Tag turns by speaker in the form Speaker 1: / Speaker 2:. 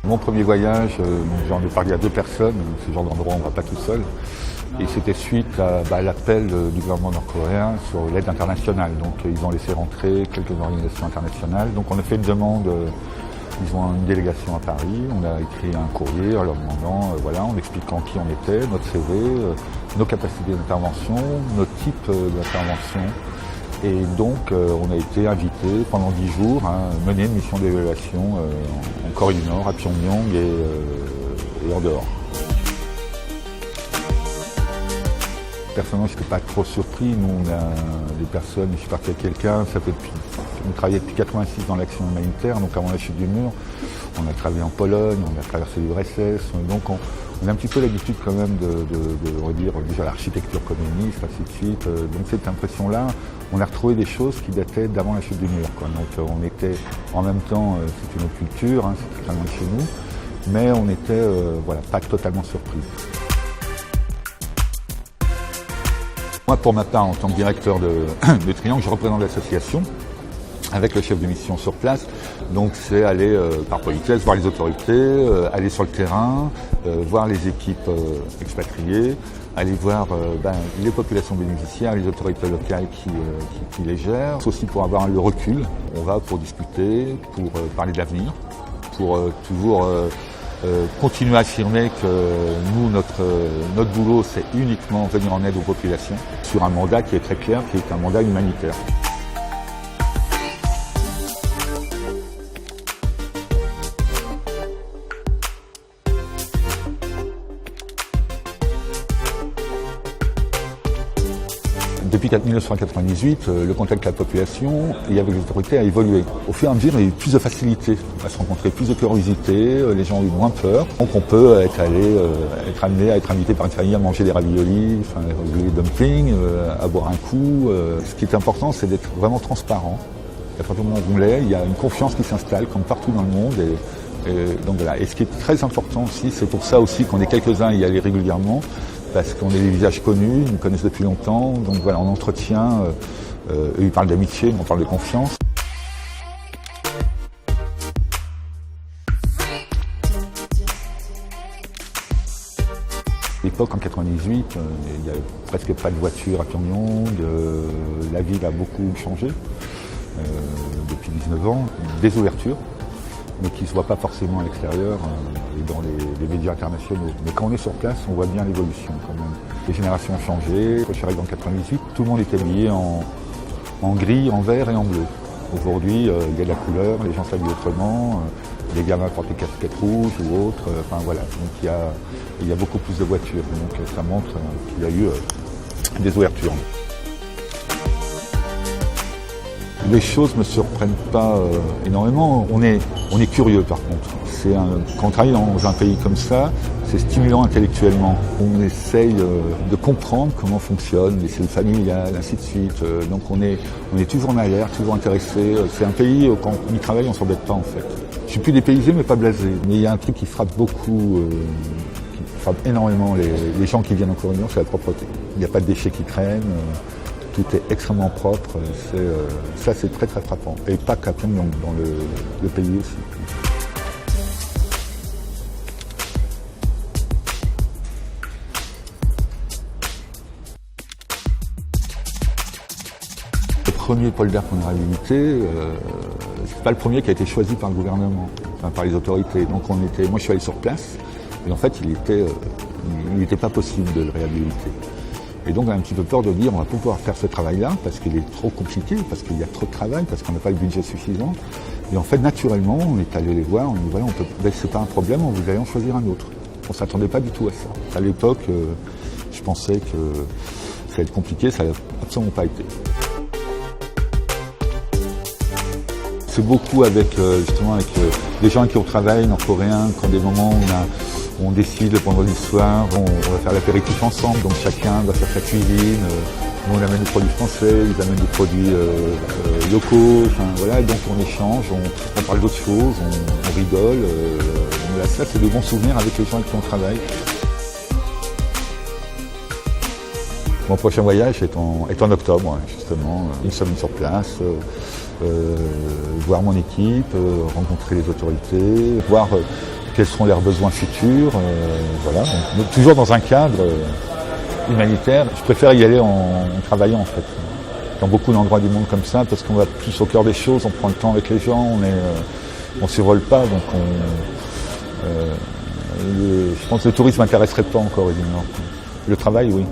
Speaker 1: Mon premier voyage, j'en ai parlé à 2 personnes, ce genre d'endroit on ne va pas tout seul. Et c'était suite à l'appel du gouvernement nord-coréen sur l'aide internationale. Donc ils ont laissé rentrer quelques organisations internationales. Donc on a fait une demande, ils ont une délégation à Paris, on a écrit un courrier en leur demandant, en expliquant qui on était, notre CV, nos capacités d'intervention, notre type d'intervention. Et donc on a été invité pendant 10 jours à mener une mission d'évaluation en Corée du Nord, à Pyongyang et en dehors. Personnellement, je n'étais pas trop surpris. Nous, on a des personnes, je suis parti avec quelqu'un, on travaillait depuis 86 dans l'action humanitaire, donc avant la chute du mur. On a travaillé en Pologne, on a traversé l'URSS, donc on a un petit peu l'habitude quand même de redire déjà l'architecture communiste, ainsi de suite. Donc cette impression-là, on a retrouvé des choses qui dataient d'avant la chute du mur, quoi. Donc on était, en même temps, c'est une autre culture, hein, c'est très loin de chez nous, mais on était pas totalement surpris. Moi, pour ma part, en tant que directeur de Triangle, je représente l'association avec le chef de mission sur place. Donc c'est aller par politesse voir les autorités, aller sur le terrain, voir les équipes expatriées, aller voir les populations bénéficiaires, les autorités locales qui les gèrent. C'est aussi pour avoir le recul. On va pour discuter, pour parler de l'avenir, pour toujours continuer à affirmer que nous, notre boulot, c'est uniquement venir en aide aux populations sur un mandat qui est très clair, qui est un mandat humanitaire. Depuis 1998, le contact avec la population et avec les autorités a évolué. Au fur et à mesure, il y a eu plus de facilité à se rencontrer, plus de curiosité, les gens ont eu moins peur. Donc on peut être amené à être invité par une famille à manger des raviolis, des dumplings, à boire un coup. Ce qui est important, c'est d'être vraiment transparent. À partir du moment où on l'est, il y a une confiance qui s'installe, comme partout dans le monde. Donc voilà. Et ce qui est très important aussi, c'est pour ça aussi qu'on est quelques-uns à y aller régulièrement, parce qu'on est des visages connus, ils nous connaissent depuis longtemps, donc voilà, on entretient, eux ils parlent d'amitié, nous on parle de confiance. À l'époque, en 98, il n'y avait presque pas de voiture à Pyongyang, la ville a beaucoup changé depuis 19 ans, des ouvertures, mais qui ne se voient pas forcément à l'extérieur et dans les médias internationaux. Mais quand on est sur place, on voit bien l'évolution quand même. Les générations ont changé. Quand je suis arrivé en 98, tout le monde était habillé en gris, en vert et en bleu. Aujourd'hui, il y a de la couleur, les gens s'habillent autrement, les gamins portent des casquettes rouges ou autres, Donc il y a beaucoup plus de voitures, donc ça montre qu'il y a eu des ouvertures. Les choses ne me surprennent pas énormément. On est curieux par contre. Quand on travaille dans un pays comme ça, c'est stimulant intellectuellement. On essaye de comprendre comment fonctionne les cellules familiales, ainsi de suite. Donc on est toujours en alerte, toujours intéressé. C'est un pays, quand on y travaille, on ne s'embête pas en fait. Je suis plus dépaysé mais pas blasé. Mais il y a un truc qui frappe beaucoup, qui frappe énormément les gens qui viennent en Corée du Nord, c'est la propreté. Il n'y a pas de déchets qui traînent. Tout est extrêmement propre, ça c'est très très frappant. Et pas qu'à Pyongyang, dans le pays aussi. Le premier polder qu'on a réhabilité, c'est pas le premier qui a été choisi par le gouvernement, par les autorités. Donc moi je suis allé sur place, et en fait il n'était pas possible de le réhabiliter. Et donc on a un petit peu peur de dire on va pas pouvoir faire ce travail-là parce qu'il est trop compliqué, parce qu'il y a trop de travail, parce qu'on n'a pas le budget suffisant. Et en fait, naturellement, on est allé les voir, on dit voilà, c'est pas un problème, on vous allez en choisir un autre. On s'attendait pas du tout à ça. À l'époque, je pensais que ça allait être compliqué, ça n'a absolument pas été. C'est beaucoup avec les gens avec qui on travaille, nord-coréens, quand des moments où on décide le vendredi soir, on va faire l'apéritif ensemble, donc chacun va faire sa cuisine. Nous on amène des produits français, ils amènent des produits locaux, donc on échange, on parle d'autres choses, on rigole. Ça c'est de bons souvenirs avec les gens avec qui on travaille. Mon prochain voyage est en octobre, justement, une semaine sur place, voir mon équipe, rencontrer les autorités, voir quels seront leurs besoins futurs, voilà. Donc, toujours dans un cadre humanitaire. Je préfère y aller en travaillant en fait. Dans beaucoup d'endroits du monde comme ça, parce qu'on va plus au cœur des choses, on prend le temps avec les gens, on survole pas, donc je pense que le tourisme m'intéresserait pas encore évidemment. Le travail, oui.